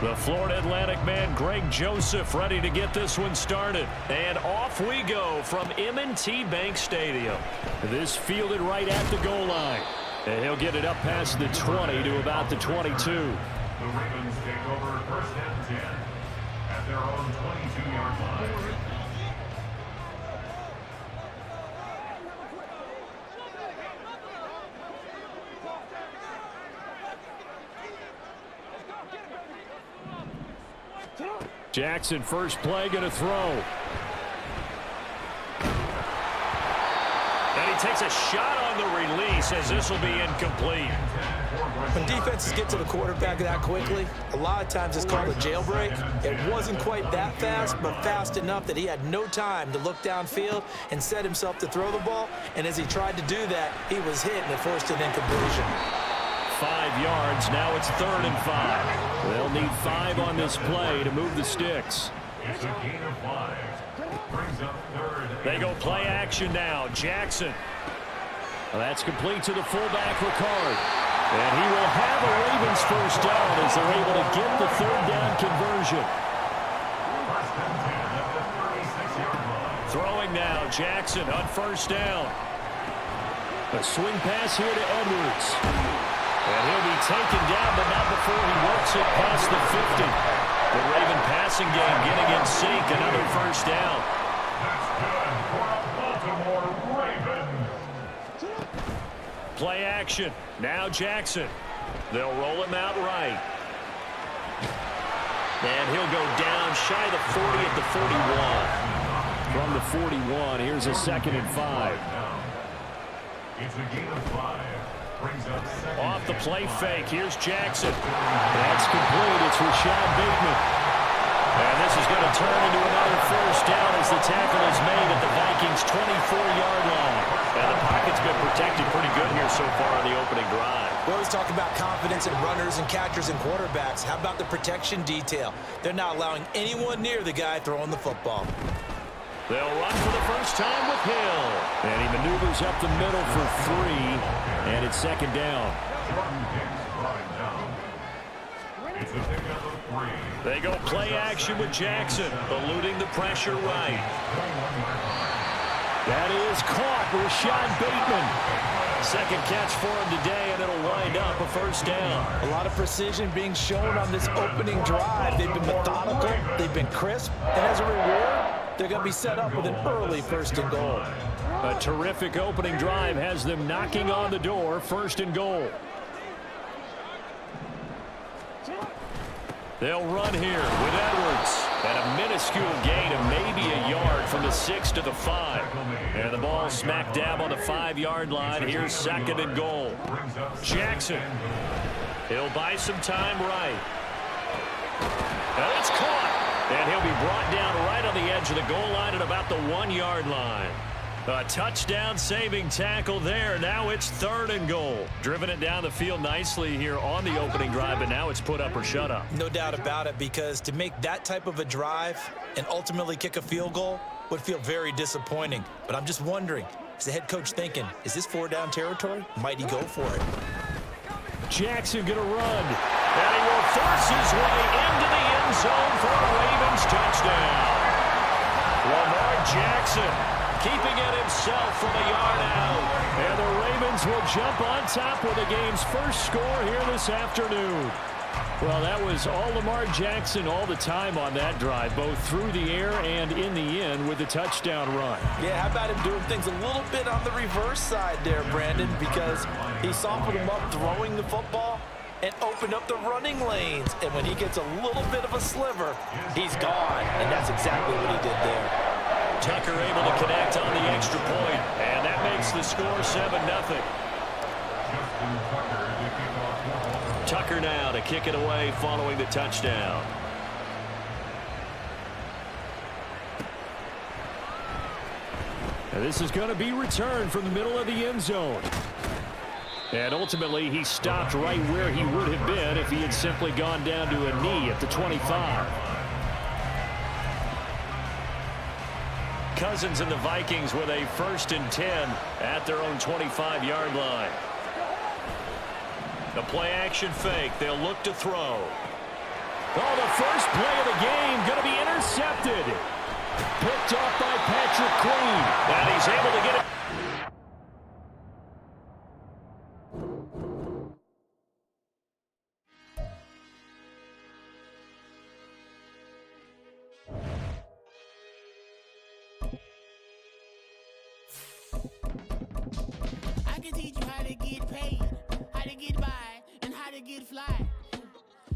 The Florida Atlantic man, Greg Joseph, ready to get this one started. And off we go from M&T Bank Stadium. This fielded right at the goal line. And he'll get it up past the 20 to about the 22. The Ravens take over first and 10 at their own 22-yard line. Jackson, first play, going to throw. And he takes a shot on the release as this will be incomplete. When defenses get to the quarterback that quickly, a lot of times it's called a jailbreak. It wasn't quite that fast, but fast enough that he had no time to look downfield and set himself to throw the ball. And as he tried to do that, he was hit and it forced an incompletion. 5 yards. Now it's 3rd and 5. They'll need 5 on this play to move the sticks. It's a gain of 5. Brings up 3rd. They go play action now. Jackson. Well, that's complete to the fullback, Ricard. And he will have a Ravens first down as they're able to get the 3rd down conversion. First and 10 at the 36-yard line. Throwing now. Jackson on first down. A swing pass here to Edwards. And he'll be taken down, but not before he works it past the 50. The Raven passing game getting in sync. Another first down. That's good for a Baltimore Raven. Play action. Now Jackson. They'll roll him out right. And he'll go down shy of the 40 at the 41. From the 41, here's a 2nd and 5. It's a gain of 5. Off the play fake, here's Jackson. That's complete, it's Rashad Bateman. And this is going to turn into another first down as the tackle is made at the Vikings' 24-yard line. And the pocket's been protected pretty good here so far on the opening drive. We always talk about confidence in runners and catchers and quarterbacks. How about the protection detail? They're not allowing anyone near the guy throwing the football. They'll run for the first time with Hill. And he maneuvers up the middle for 3. And it's 2nd down. It's a pickup of 3. They go play action with Jackson, eluding the pressure right. That is caught, Rashad Bateman. 2nd catch for him today, and it'll wind up a first down. A lot of precision being shown on this opening drive. They've been methodical, they've been crisp, and as a reward, they're going to be set up with an early 1st and goal. A terrific opening drive has them knocking on the door, 1st and goal. They'll run here with Edwards. And a minuscule gain of maybe a yard from the 6 to the 5. And the ball smack dab on the 5-yard line. Here's 2nd and goal. Jackson. He'll buy some time right. And it's caught. And he'll be brought down right on the edge of the goal line at about the 1-yard line. A touchdown-saving tackle there. Now it's 3rd and goal. Driven it down the field nicely here on the opening drive, but now it's put up or shut up. No doubt about it, because to make that type of a drive and ultimately kick a field goal would feel very disappointing. But I'm just wondering, is the head coach thinking, is this 4-down territory? Might he go for it? Jackson going to run. And he will force his way into the end zone for a Ravens touchdown. Lamar Jackson keeping it himself from a yard out. And the Ravens will jump on top with the game's first score here this afternoon. Well, that was all Lamar Jackson all the time on that drive, both through the air and in the end with the touchdown run. Yeah, how about him doing things a little bit on the reverse side there, Brandon, because he softened him up throwing the football and opened up the running lanes. And when he gets a little bit of a sliver, he's gone. And that's exactly what he did there. Tucker able to connect on the extra point, and that makes the score 7-0. Tucker now to kick it away following the touchdown. And this is going to be returned from the middle of the end zone. And ultimately, he stopped right where he would have been if he had simply gone down to a knee at the 25. Cousins and the Vikings with a 1st and 10 at their own 25-yard Oh, the first play of the game going to be intercepted. Picked off by Patrick Queen. And he's able to get it. I can teach you how to get paid, how to get by, and how to get fly.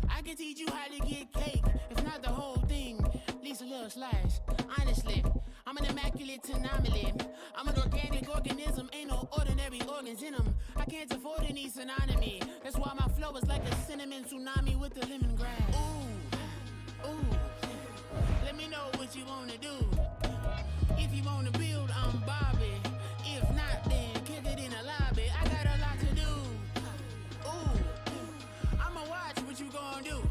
I can teach you how to get cake, if not the whole thing, at least a little slice. Honestly, I'm an immaculate anomaly. I'm an organic organism, ain't no ordinary organs in them. I can't afford any synonymy. That's why my flow is like a cinnamon tsunami with the lemongrass. Ooh, ooh, let me know what you wanna do. If you wanna build, I'm Bobby. If not, then kick it in the lobby. I got a lot to do. Ooh, I'ma watch what you gonna do.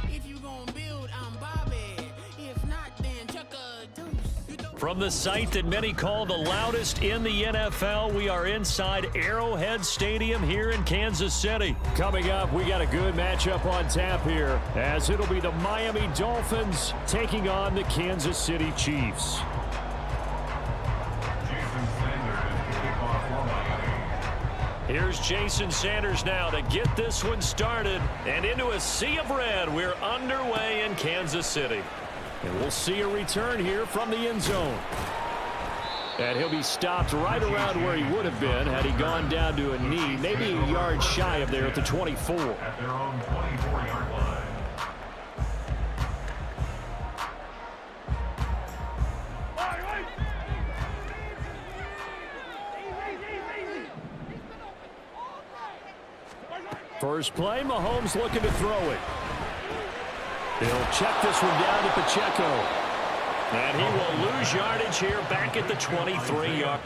If you gonna build, I'm Bobby. If not, then chuck a deuce. From the site that many call the loudest in the NFL, we are inside Arrowhead Stadium here in Kansas City. Coming up, we got a good matchup on tap here, as it'll be the Miami Dolphins taking on the Kansas City Chiefs. Here's Jason Sanders now to get this one started. And into a sea of red, we're underway in Kansas City. And we'll see a return here from the end zone. And he'll be stopped right around where he would have been had he gone down to a knee, maybe a yard shy of there at the 24. At their own 24-yard line. First play, Mahomes looking to throw it. He'll check this one down to Pacheco. And he will lose yardage here back at the 23-yard.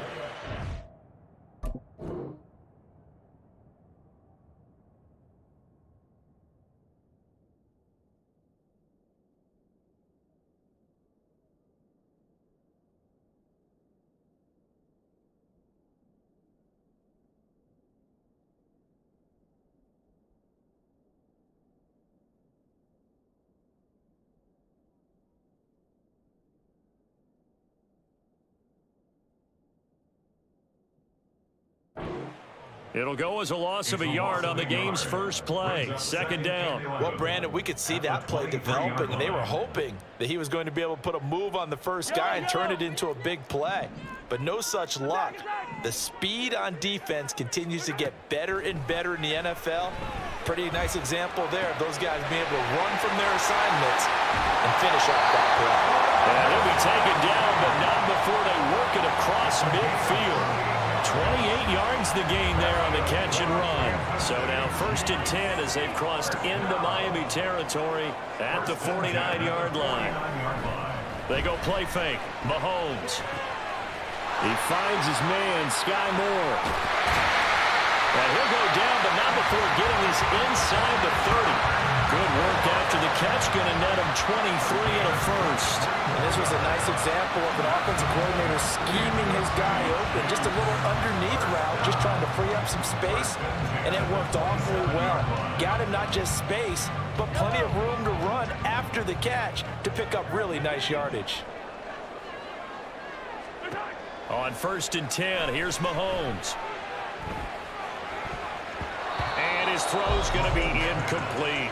It'll go as a loss of a yard on the game's first play. Second down. Well, Brandon, we could see that play developing, and they were hoping that he was going to be able to put a move on the first guy and turn it into a big play. But no such luck. The speed on defense continues to get better and better in the NFL. Pretty nice example there of those guys being able to run from their assignments and finish off that play. And he'll be taken down, but not before they work it across midfield. 28 yards the gain there on the catch and run. So now 1st and 10 as they've crossed into Miami territory at the 49-yard line. They go play fake. Mahomes. He finds his man, Sky Moore. And he'll go down, but not before getting this inside the 30. Good work after the catch, going to net him 23 and a first. And this was a nice example of an offensive coordinator scheming his guy open. Just a little underneath route, just trying to free up some space, and it worked awfully well. Got him not just space, but plenty of room to run after the catch to pick up really nice yardage. On 1st and 10, here's Mahomes. And his throw's going to be incomplete.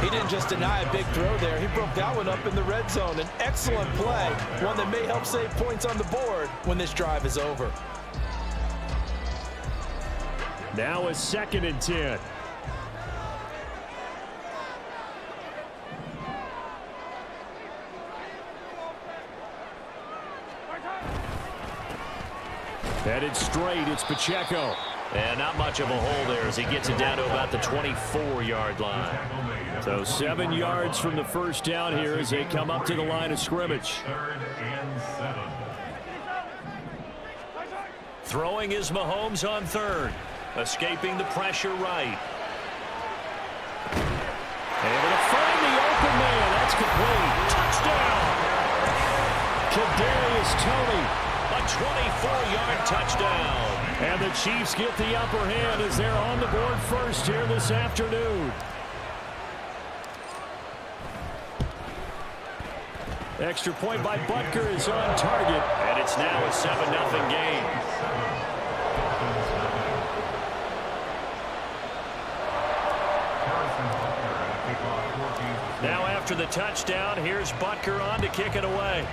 He didn't just deny a big throw there. He broke that one up in the red zone. An excellent play, one that may help save points on the board when this drive is over. Now a 2nd and 10. Headed straight, it's Pacheco. And not much of a hole there as he gets it down to about the 24-yard line. So 7 yards from the first down here as they come up to the line of scrimmage. 3rd and 7. Throwing is Mahomes on 3rd. Escaping the pressure right. Able to find the open man. That's complete. Touchdown. Kadarius Toney. A 24-yard touchdown. And the Chiefs get the upper hand as they're on the board first here this afternoon. Extra point by Butker is on target, and it's now a 7-0 game. Now after the touchdown, here's Butker on to kick it away.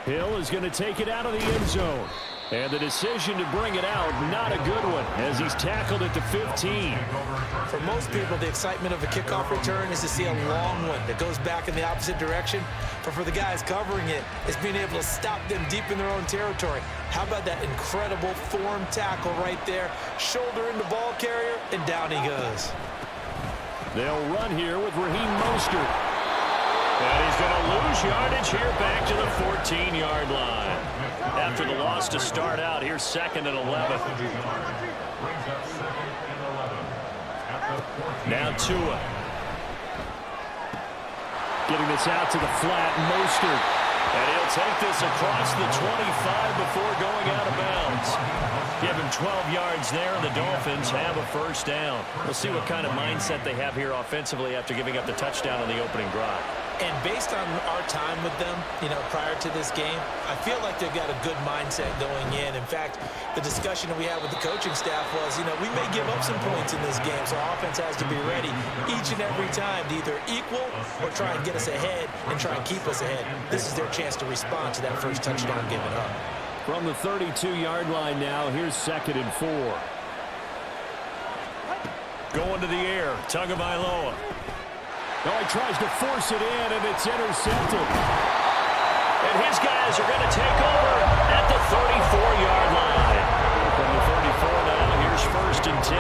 Hill is going to take it out of the end zone. And the decision to bring it out, not a good one, as he's tackled at the 15. For most people, the excitement of a kickoff return is to see a long one that goes back in the opposite direction. But for the guys covering it, it's being able to stop them deep in their own territory. How about that incredible form tackle right there? Shoulder in the ball carrier, and down he goes. They'll run here with Raheem Mostert. And he's going to lose yardage here back to the 14-yard line. After the loss to start out, here's 2nd and 11. Now Tua. Getting this out to the flat, Mostert. And he'll take this across the 25 before going out of bounds. Give him 12 yards there, and the Dolphins have a first down. We'll see what kind of mindset they have here offensively after giving up the touchdown on the opening drive. And based on our time with them, prior to this game, I feel like they've got a good mindset going in. In fact, the discussion that we had with the coaching staff was, we may give up some points in this game, so our offense has to be ready each and every time to either equal or try and get us ahead and try and keep us ahead. This is their chance to respond to that first touchdown given up. From the 32-yard line now, here's 2nd and 4. Going to the air, Tagovailoa. Oh, he tries to force it in, and it's intercepted. And his guys are going to take over at the 34-yard line. From the 34 now, here's 1st and 10.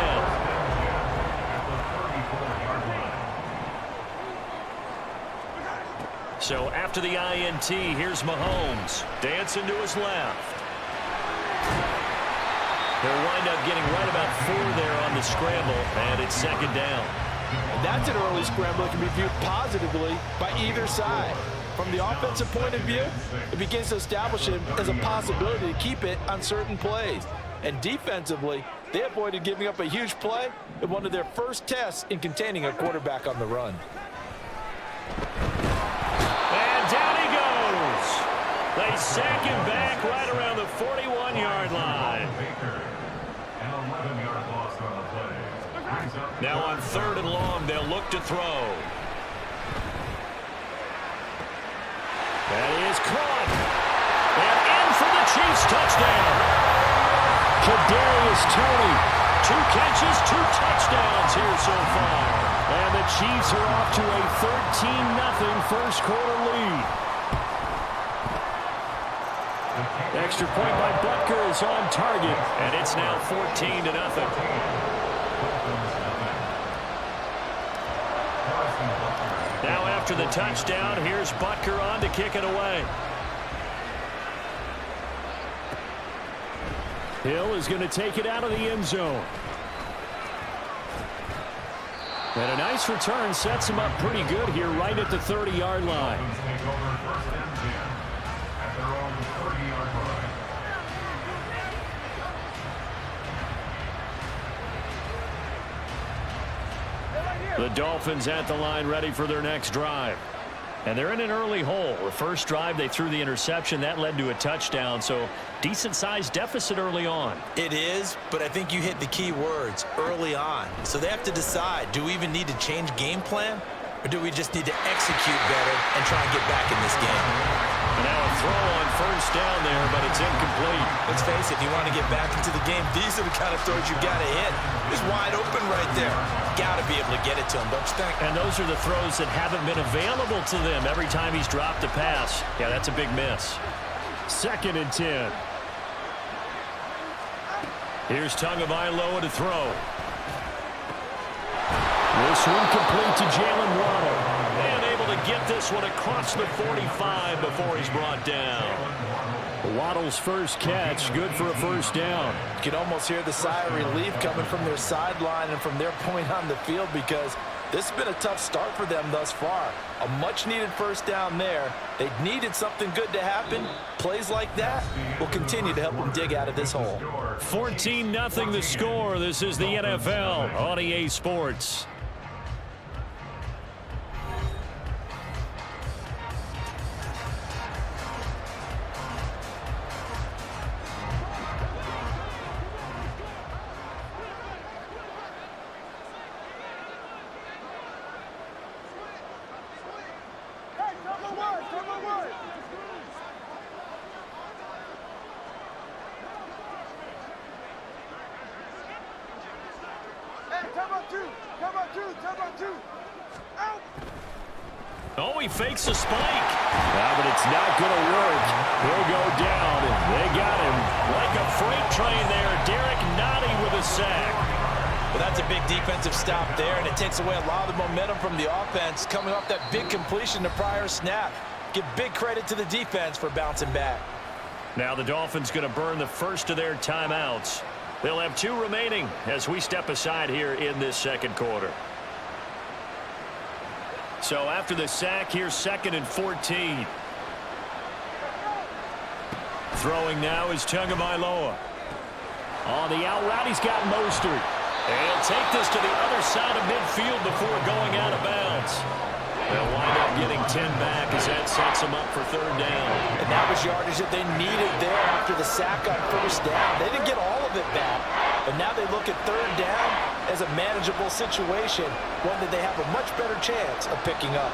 So after the INT, here's Mahomes. Dancing to his left. They'll wind up getting right about 4 there on the scramble, and it's 2nd down. That's an early scramble that can be viewed positively by either side. From the offensive point of view, it begins to establish him as a possibility to keep it on certain plays. And defensively, they avoided giving up a huge play in one of their first tests in containing a quarterback on the run. And down he goes. They sack him back right around the 41-yard line. Now on 3rd and long, they'll look to throw. That is caught. And in for the Chiefs touchdown. Kadarius Toney. 2 catches, 2 touchdowns here so far. And the Chiefs are off to a 13-0 first quarter lead. Extra point by Butker is on target. And it's now 14-0. Now after the touchdown, here's Butker on to kick it away. Hill is going to take it out of the end zone. And a nice return sets him up pretty good here right at the 30-yard line. The Dolphins at the line ready for their next drive. And they're in an early hole. The first drive, they threw the interception. That led to a touchdown, so decent-sized deficit early on. It is, but I think you hit the key words, early on. So they have to decide, do we even need to change game plan, or do we just need to execute better and try and get back in this game? And now a throw on first down there, but it's incomplete. Let's face it, if you want to get back into the game, these are the kind of throws you got to hit. He's wide open right there. Got to be able to get it to him, don't you think? And those are the throws that haven't been available to them every time he's dropped a pass. Yeah, that's a big miss. 2nd and 10. Here's Tagovailoa to throw. This one complete to Jalen Waddle. And able to get this one across the 45 before he's brought down. Waddle's first catch, good for a first down. You can almost hear the sigh of relief coming from their sideline and from their point on the field, because this has been a tough start for them thus far. A much-needed first down there. They needed something good to happen. Plays like that will continue to help them dig out of this hole. 14-0 the score. This is the NFL on EA Sports. Oh, he fakes a spike. But it's not going to work. He'll go down. They got him like a freight train there. Derek Nottie with a sack. Well, that's a big defensive stop there, and it takes away a lot of the momentum from the offense coming off that big completion the prior snap. Give big credit to the defense for bouncing back. Now the Dolphins going to burn the first of their timeouts. They'll have 2 remaining as we step aside here in this second quarter. So after the sack, here's 2nd and 14. Throwing now is Tagovailoa. On the out route, he's got Mostert. And he'll take this to the other side of midfield before going out of bounds. They'll wind up getting 10 back as that sets them up for 3rd down. And that was yardage that they needed there after the sack on 1st down. They didn't get all of it back. But now they look at 3rd down as a manageable situation, one that they have a much better chance of picking up.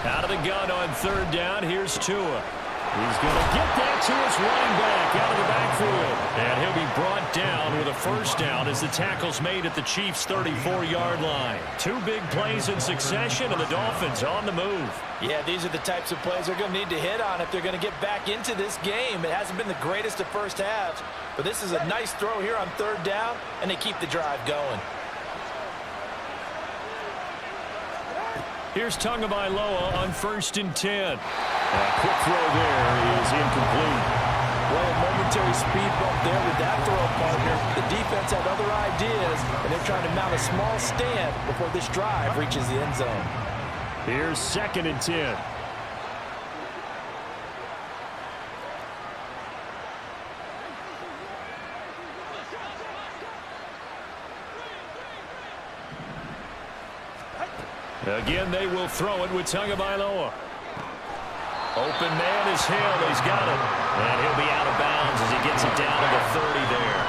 Out of the gun on 3rd down, here's Tua. He's going to get that to his running back out of the backfield. And he'll be brought down with a 1st down as the tackle's made at the Chiefs' 34-yard line. 2 big plays in succession, and the Dolphins on the move. Yeah, these are the types of plays they're going to need to hit on if they're going to get back into this game. It hasn't been the greatest of first halves, but this is a nice throw here on 3rd down, and they keep the drive going. Here's Tagovailoa on 1st and 10. A quick throw there is incomplete. Well, a momentary speed bump there with that throw, partner. The defense had other ideas, and they're trying to mount a small stand before this drive reaches the end zone. Here's 2nd and 10. Again, they will throw it with Tagovailoa. Open man is Hill. He's got it. And he'll be out of bounds as he gets it down to the 30 there.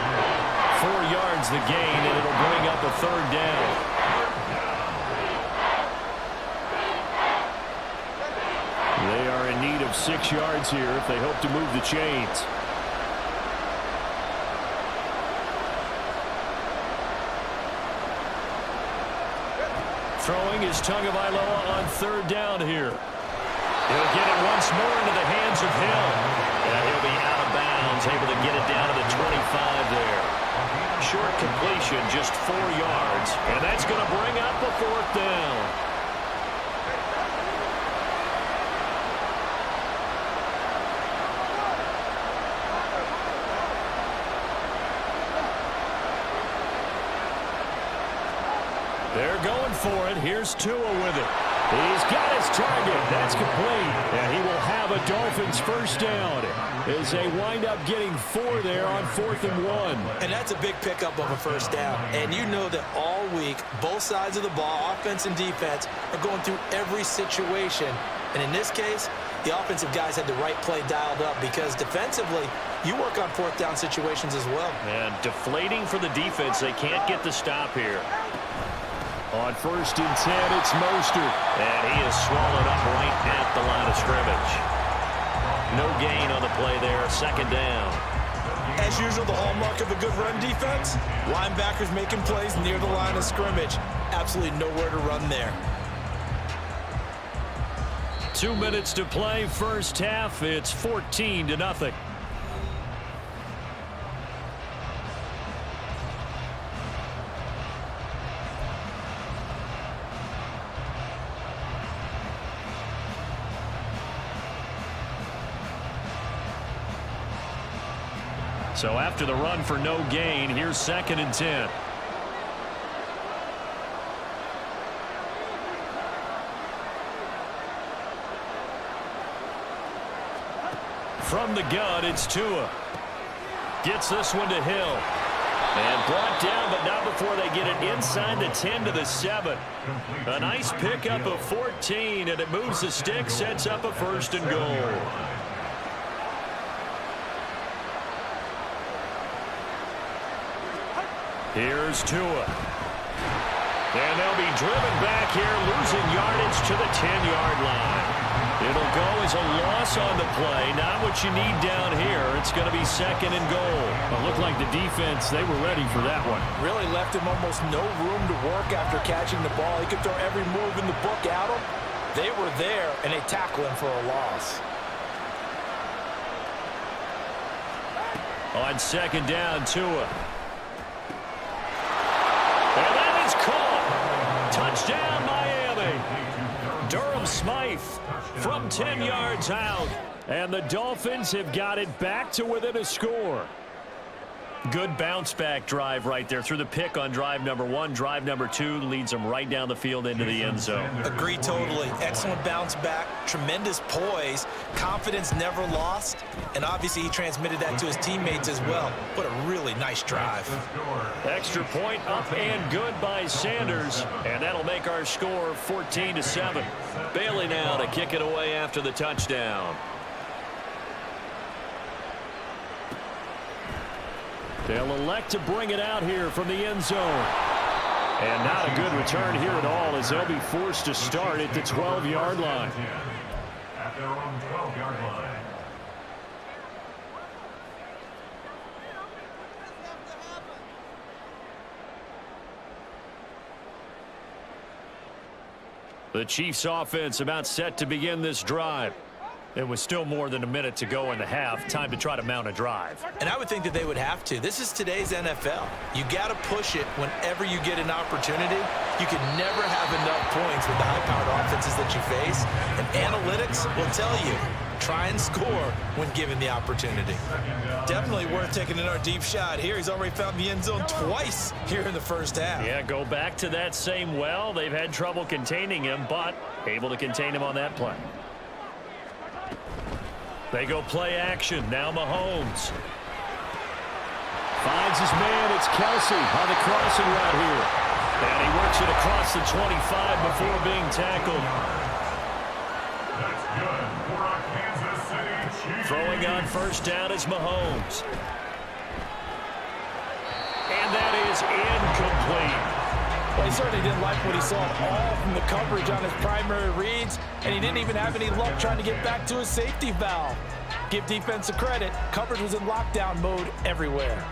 4 yards the gain, and it'll bring up a 3rd down. They are in need of 6 yards here if they hope to move the chains. Throwing is Tagovailoa on 3rd down here. He'll get it once more into the hands of Hill. And he'll be out of bounds, able to get it down to the 25 there. Short completion, just 4 yards. And that's going to bring up a 4th down. They're going for it. Here's Tua with it. He's got his target. That's complete. And he will have a Dolphins 1st down as they wind up getting 4 there on 4th and 1. And that's a big pickup of a 1st down. And you know that all week, both sides of the ball, offense and defense, are going through every situation. And in this case, the offensive guys had the right play dialed up because defensively, you work on 4th down situations as well. And deflating for the defense. They can't get the stop here. On 1st and 10, it's Mostert. And he is swallowed up right at the line of scrimmage. No gain on the play there, 2nd down. As usual, the hallmark of a good run defense, linebackers making plays near the line of scrimmage. Absolutely nowhere to run there. 2 minutes to play, 1st half. It's 14-0. So after the run for no gain, here's 2nd and 10. From the gun, it's Tua. Gets this one to Hill. And brought down, but not before they get it inside the 10 to the 7. A nice pickup of 14, and it moves the stick, sets up a 1st and goal. Here's Tua. And they'll be driven back here, losing yardage to the 10-yard line. It'll go as a loss on the play. Not what you need down here. It's going to be 2nd and goal. It looked like the defense, they were ready for that one. Really left him almost no room to work after catching the ball. He could throw every move in the book at him. They were there, and they tackle him for a loss. On 2nd down, Tua. And that is caught. Touchdown, Miami. Durham Smythe from 10 yards out. And the Dolphins have got it back to within a score. Good bounce-back drive right there. Through the pick on drive number 1. Drive number 2 leads them right down the field into the end zone. Agree totally. Excellent bounce back. Tremendous poise. Confidence never lost. And obviously he transmitted that to his teammates as well. What a really nice drive. Extra point up and good by Sanders. And that'll make our score 14-7. Bailey now to kick it away after the touchdown. They'll elect to bring it out here from the end zone. And not a good return here at all, as they'll be forced to start at the 12-yard line. At their own 12-yard line. The Chiefs offense about set to begin this drive. It was still more than a minute to go in the half. Time to try to mount a drive. And I would think that they would have to. This is today's NFL. You got to push it whenever you get an opportunity. You can never have enough points with the high-powered offenses that you face. And analytics will tell you, try and score when given the opportunity. Definitely worth taking another deep shot here. He's already found the end zone twice here in the first half. Yeah, go back to that same well. They've had trouble containing him, but able to contain him on that play. They go play action. Now Mahomes. Finds his man. It's Kelsey on the crossing route here. And he works it across the 25 before being tackled. That's good for a Kansas City Chiefs. Throwing on first down is Mahomes. And that is incomplete. Well, he certainly didn't like what he saw all from the coverage on his primary reads, and he didn't even have any luck trying to get back to his safety valve. Give defense a credit. Coverage was in lockdown mode everywhere.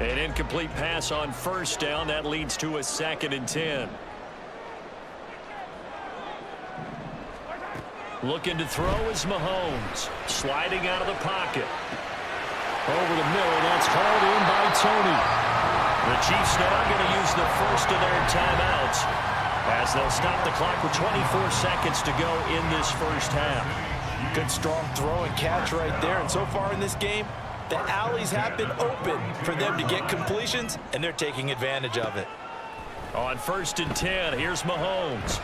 An incomplete pass on first down. That leads to a 2nd and 10. Looking to throw is Mahomes. Sliding out of the pocket. Over the middle. That's hauled in by Tony. The Chiefs now going to use the first of their timeouts as they'll stop the clock with 24 seconds to go in this first half. Good strong throw and catch right there. And so far in this game, the alleys have been open for them to get completions, and they're taking advantage of it. On 1st and 10, here's Mahomes.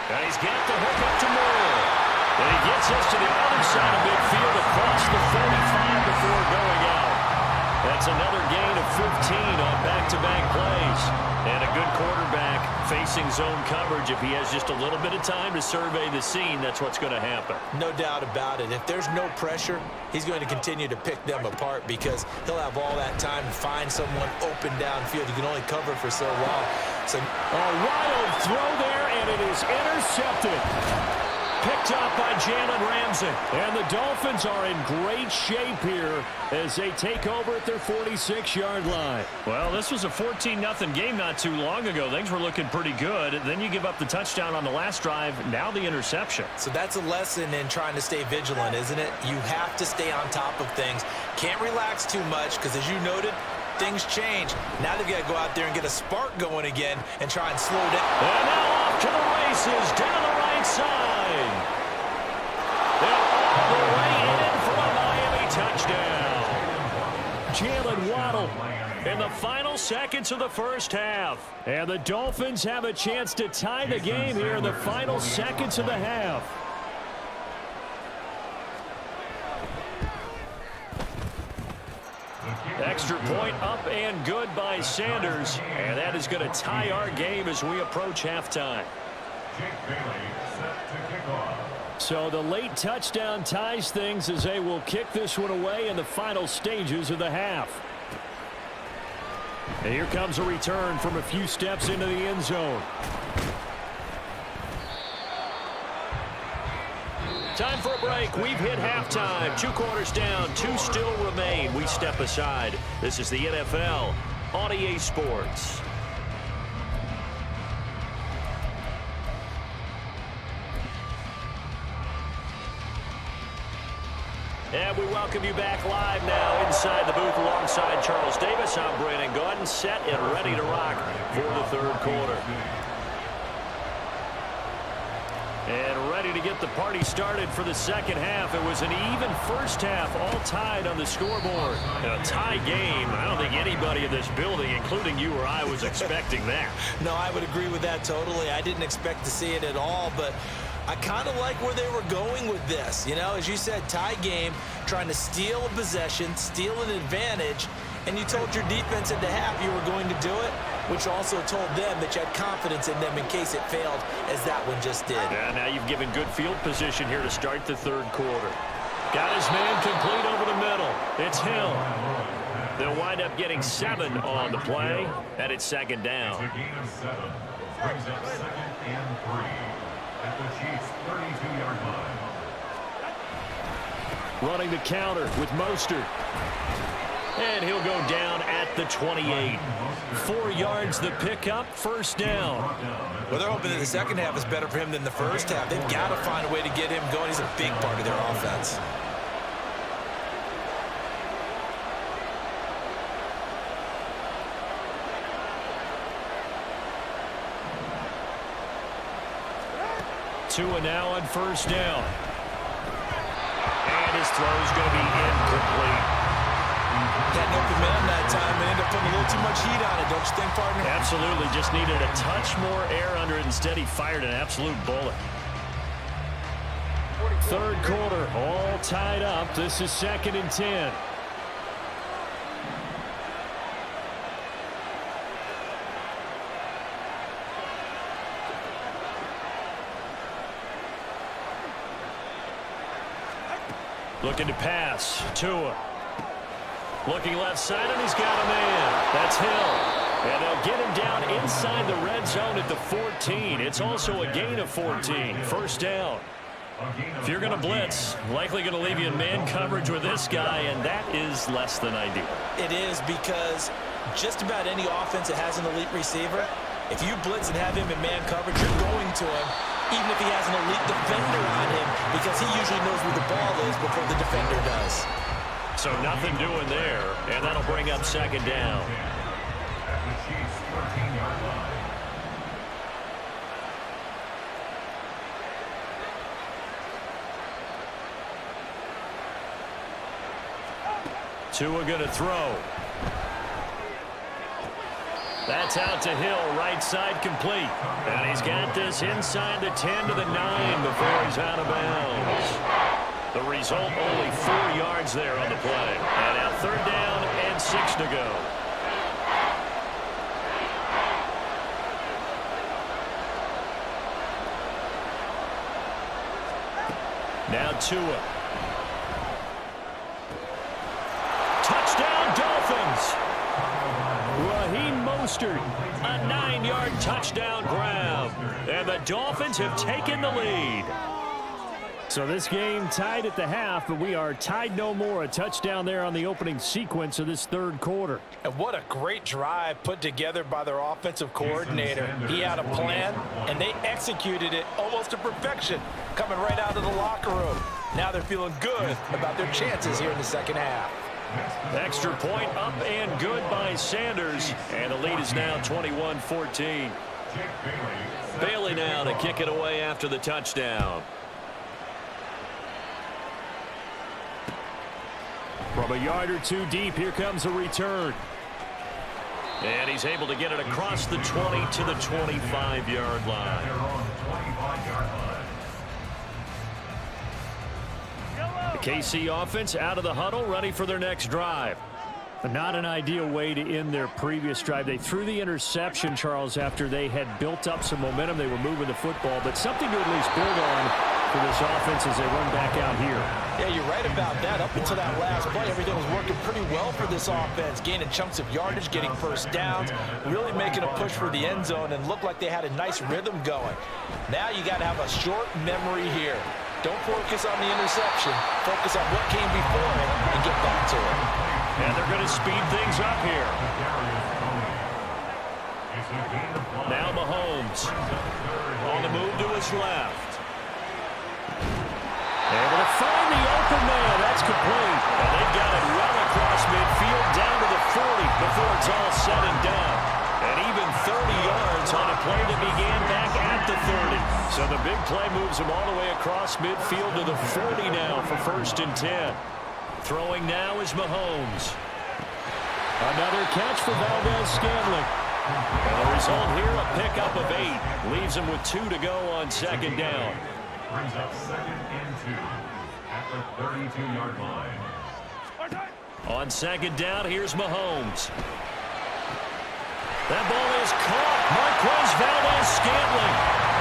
And he's got the hook up to Moore. And he gets us to the other side of midfield across the 45 before going out. That's another gain of 15 on back-to-back plays. And a good quarterback facing zone coverage. If he has just a little bit of time to survey the scene, that's what's going to happen. No doubt about it. If there's no pressure, he's going to continue to pick them apart because he'll have all that time to find someone open downfield. He can only cover for so long. So a wild throw there, and it is intercepted. Picked up by Jalen Ramsey. And the Dolphins are in great shape here as they take over at their 46-yard line. Well, this was a 14-0 game not too long ago. Things were looking pretty good. Then you give up the touchdown on the last drive. Now the interception. So that's a lesson in trying to stay vigilant, isn't it? You have to stay on top of things. Can't relax too much because, as you noted, things change. Now they've got to go out there and get a spark going again and try and slow down. And now off to the races down the right side. They're all the way in for a Miami touchdown. Jalen Waddle in the final seconds of the first half. And the Dolphins have a chance to tie the game here in the final seconds of the half. Extra point up and good by Sanders. And that is going to tie our game as we approach halftime. Jake Bailey set to kick off. So the late touchdown ties things as they will kick this one away in the final stages of the half. And here comes a return from a few steps into the end zone. Time for a break. We've hit halftime. 2 quarters down, 2 still remain. We step aside. This is the NFL on EA Sports. And we welcome you back live now inside the booth alongside Charles Davis. I'm Brandon Gaudin, set and ready to rock for the third quarter. And ready to get the party started for the second half. It was an even first half, all tied on the scoreboard. A tie game. I don't think anybody in this building, including you or I, was expecting that. No, I would agree with that totally. I didn't expect to see it at all, but I kind of like where they were going with this. You know, as you said, tie game, trying to steal a possession, steal an advantage, and you told your defense at the half you were going to do it, which also told them that you had confidence in them in case it failed, as that one just did. Yeah, now you've given good field position here to start the third quarter. Got his man complete over the middle. It's Hill. They'll wind up getting 7 on the play, and it's second down. It's a gain of 7. Brings up 2nd and 3 at the Chiefs' 32-yard line. Running the counter with Mostert. And he'll go down at the 28. 4 yards the pickup, first down. Well, they're hoping that the second half is better for him than the first half. They've got to find a way to get him going. He's a big part of their offense. Tua now on first down. And his throw's going to be incomplete. Had no command that time and ended up putting a little too much heat on it, don't you think, partner? Absolutely. Just needed a touch more air under it. Instead, he fired an absolute bullet. Third quarter, all tied up. This is 2nd and 10. Looking to pass. Tua. Looking left side, and he's got a man. That's Hill. And they'll get him down inside the red zone at the 14. It's also a gain of 14. First down. If you're going to blitz, likely going to leave you in man coverage with this guy, and that is less than ideal. It is, because just about any offense that has an elite receiver, if you blitz and have him in man coverage, you're going to him, even if he has an elite defender on him, because he usually knows where the ball is before the defender does. So nothing doing there, and that'll bring up second down. At the Chiefs' 13-yard line. Tua going to throw. That's out to Hill, right side complete. And he's got this inside the 10 to the 9 before he's out of bounds. The result, only 4 yards there on the play. And now third down and 6 to go. Now Tua. Touchdown, Dolphins. Raheem Mostert, a 9-yard touchdown grab. And the Dolphins have taken the lead. So this game tied at the half, but we are tied no more. A touchdown there on the opening sequence of this third quarter. And what a great drive put together by their offensive coordinator. He had a plan, and they executed it almost to perfection, coming right out of the locker room. Now they're feeling good about their chances here in the second half. Extra point up and good by Sanders. And the lead is now 21-14. Bailey now to kick it away after the touchdown. From a yard or two deep, here comes a return. And he's able to get it across the 20 to the 25-yard line. The KC offense out of the huddle, ready for their next drive. But not an ideal way to end their previous drive. They threw the interception, Charles, after they had built up some momentum. They were moving the football, but something to at least build on for this offense as they run back out here. Yeah, you're right about that. Up until that last play, everything was working pretty well for this offense, gaining chunks of yardage, getting first downs, really making a push for the end zone, and looked like they had a nice rhythm going. Now you got to have a short memory here. Don't focus on the interception. Focus on what came before it and get back to it. And they're going to speed things up here. Now Mahomes on the move to his left. Able to find the open man. That's complete. And they've got it well across midfield down to the 40 before it's all said and done. And even 30 yards on a play that began back at the 30. So the big play moves him all the way across midfield to the 40 now for 1st and 10. Throwing now is Mahomes. Another catch for Valdez-Scantling. And the result here, a pickup of 8. Leaves him with 2 to go on 2nd down. Brings up 2nd and 2 at the 32-yard line. On 2nd down, here's Mahomes. That ball is caught. Marquez Valdez-Scantling.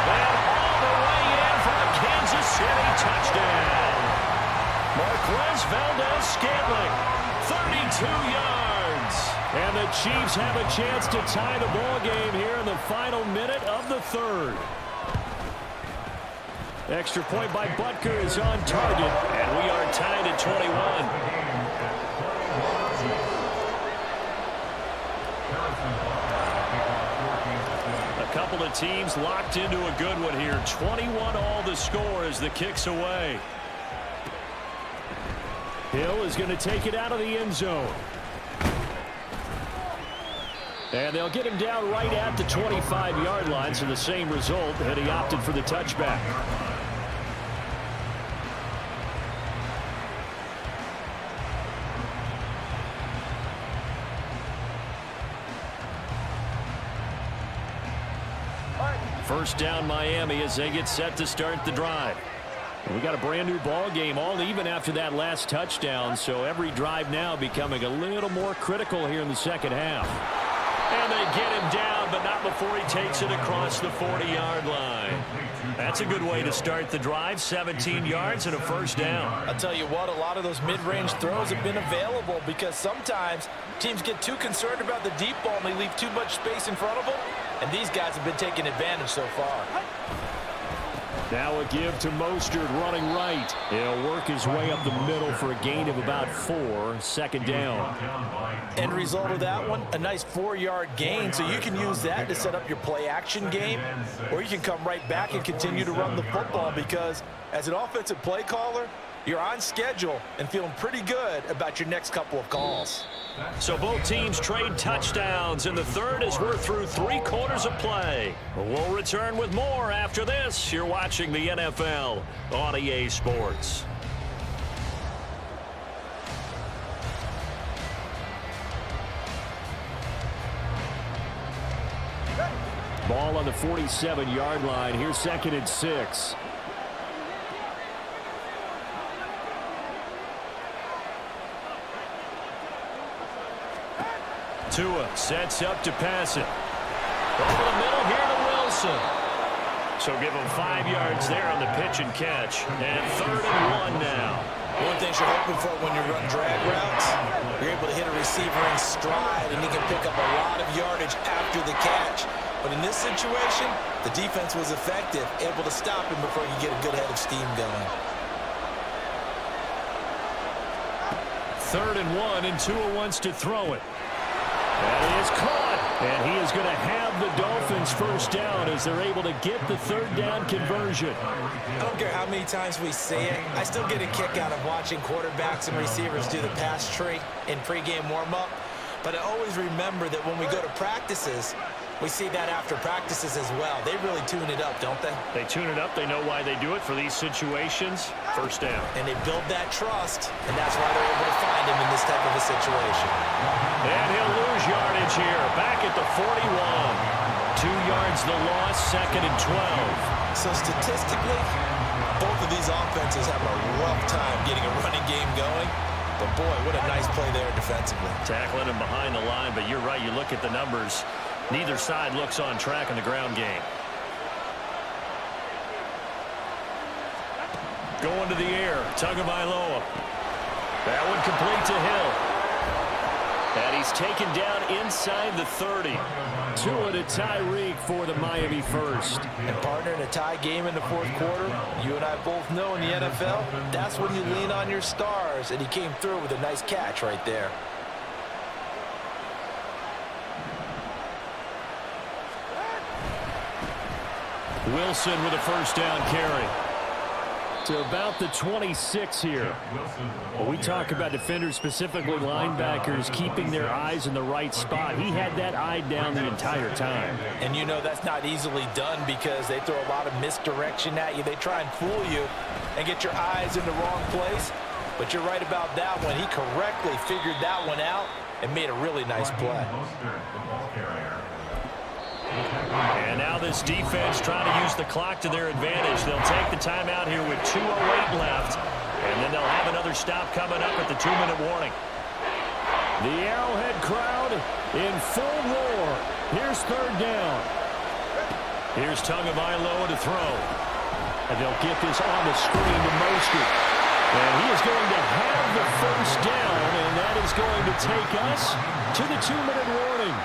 And all the way in for a Kansas City touchdown. Marquez Valdez-Scantling, 32 yards. And the Chiefs have a chance to tie the ball game here in the final minute of the 3rd. Extra point by Butker is on target. And we are tied at 21. A couple of teams locked into a good one here. 21 all the score as the kick's away. Hill is going to take it out of the end zone. And they'll get him down right at the 25-yard line, so the same result, and he opted for the touchback. First down Miami as they get set to start the drive. We got a brand new ball game, all even after that last touchdown, so every drive now becoming a little more critical here in the 2nd half. And they get him down, but not before he takes it across the 40-yard line. That's a good way to start the drive, 17 yards and a 1st down. I'll tell you what, a lot of those mid-range throws have been available because sometimes teams get too concerned about the deep ball and they leave too much space in front of them, and these guys have been taking advantage so far. Now a give to Mostert running right. He'll work his way up the middle for a gain of about 4. 2nd down. End result of that one, a nice 4-yard gain, so you can use that to set up your play-action game, or you can come right back and continue to run the football because as an offensive play caller, you're on schedule and feeling pretty good about your next couple of calls. So both teams trade touchdowns in the 3rd as we're through 3 quarters of play. We'll return with more after this. You're watching the NFL on EA Sports. Ball on the 47-yard line. Here's 2nd and 6. Tua sets up to pass it. Over the middle here to Wilson. So give him 5 yards there on the pitch and catch. And 3rd and 1 now. One thing you're hoping for when you run drag routes, you're able to hit a receiver in stride, and he can pick up a lot of yardage after the catch. But in this situation, the defense was effective, able to stop him before you get a good head of steam going. 3rd and 1, and Tua wants to throw it. And he is caught. And he is going to have the Dolphins first down as they're able to get the 3rd down conversion. I don't care how many times we see it. I still get a kick out of watching quarterbacks and receivers do the pass tree in pregame warm-up. But I always remember that when we go to practices, we see that after practices as well. They really tune it up, don't they? They tune it up. They know why they do it for these situations. First down. And they build that trust, and that's why they're able to find him in this type of a situation. And he'll lose yardage here. Back at the 41. 2 yards the loss, 2nd and 12. So statistically, both of these offenses have a rough time getting a running game going. But boy, what a nice play there defensively. Tackling him behind the line, but you're right. You look at the numbers. Neither side looks on track in the ground game. Going to the air. Tagovailoa. That one complete to Hill. And he's taken down inside the 30. Tua to Tyreek for the Miami first. And partner, in a tie game in the fourth quarter, you and I both know in the NFL, that's when you lean on your stars, and he came through with a nice catch right there. Wilson with a first down carry. To about the 26 here. Well, we talk about defenders, specifically linebackers, keeping their eyes in the right spot. He had that eye down the entire time. And you know that's not easily done because they throw a lot of misdirection at you. They try and fool you and get your eyes in the wrong place. But you're right about that one. He correctly figured that one out and made a really nice play. And now this defense trying to use the clock to their advantage. They'll take the timeout here with 2:08 left. And then they'll have another stop coming up at the 2-minute warning. The Arrowhead crowd in full roar. Here's third down. Here's Tagovailoa to throw. And they'll get this on the screen to Mostert. And he is going to have the first down, and that is going to take us to the 2-minute warning.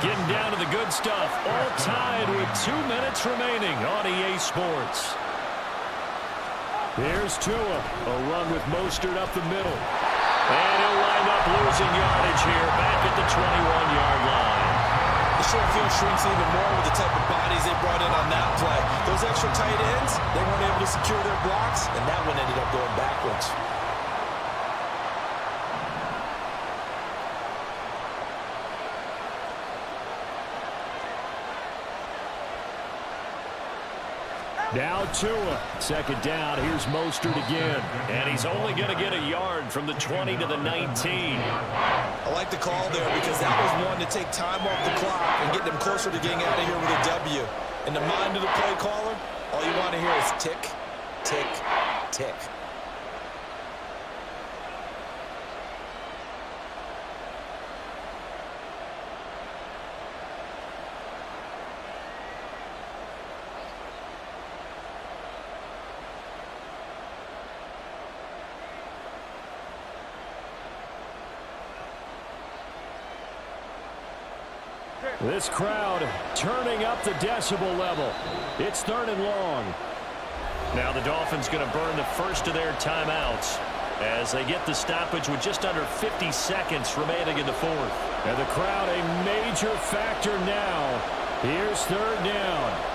Getting down to the good stuff. All tied with 2 minutes remaining on EA Sports. Here's Tua. A run with Mostert up the middle. And he'll wind up losing yardage here back at the 21-yard line. The short field shrinks even more with the type of bodies they brought in on that play. Those extra tight ends, they weren't able to secure their blocks, and that one ended up going backwards. Now Tua. Second down. Here's Mostert again. And he's only going to get a yard from the 20 to the 19. I like the call there because that was one to take time off the clock and get them closer to getting out of here with a W. In the mind of the play caller, all you want to hear is tick, tick, tick. This crowd turning up the decibel level. It's third and long. Now the Dolphins going to burn the first of their timeouts as they get the stoppage with just under 50 seconds remaining in the fourth. And the crowd a major factor now. Here's third down.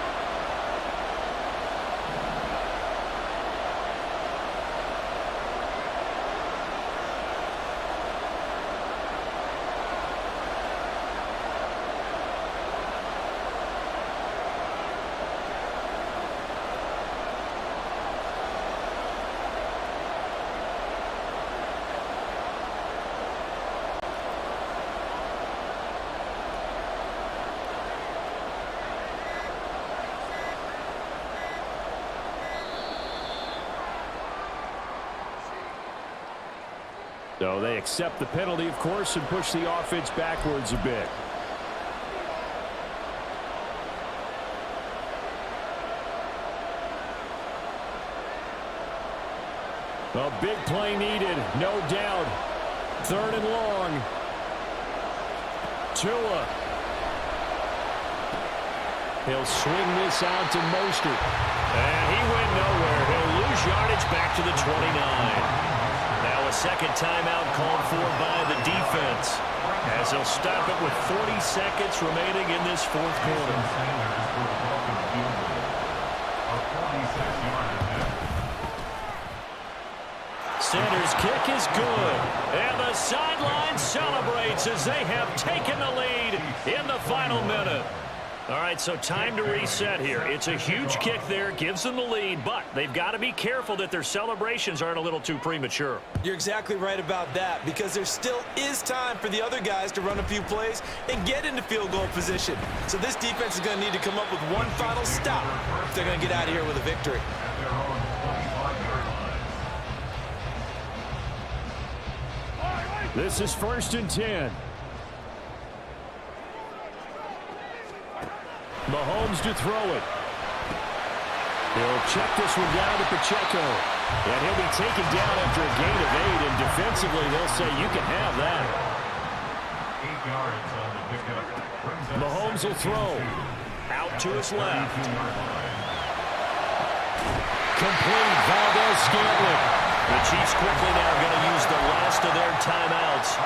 So they accept the penalty, of course, and push the offense backwards a bit. A big play needed, no doubt. Third and long. Tua. He'll swing this out to Mostert. And he went nowhere. He'll lose yardage back to the 29. Now a second timeout called for by the defense as they'll stop it with 40 seconds remaining in this fourth quarter. Sanders' kick is good. And the sideline celebrates as they have taken the lead in the final minute. All right, so time to reset here. It's a huge kick there, gives them the lead, but they've got to be careful that their celebrations aren't a little too premature. You're exactly right about that because there still is time for the other guys to run a few plays and get into field goal position. So this defense is going to need to come up with one final stop if they're going to get out of here with a victory. This is 1st and 10. Mahomes to throw it. He'll check this one down to Pacheco. And he'll be taken down after a gain of 8. And defensively, they'll say you can have that. 8 yards on the pickup. Brings up Mahomes will throw. Out to his left. Complete. Valdez-Scantling. The Chiefs quickly now going to use the last of their timeouts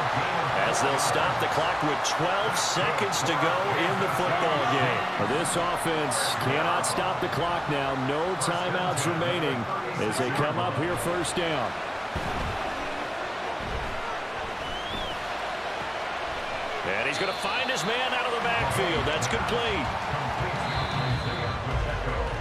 as they'll stop the clock with 12 seconds to go in the football game. Well, this offense cannot stop the clock now. No timeouts remaining as they come up here first down. And he's going to find his man out of the backfield. That's complete.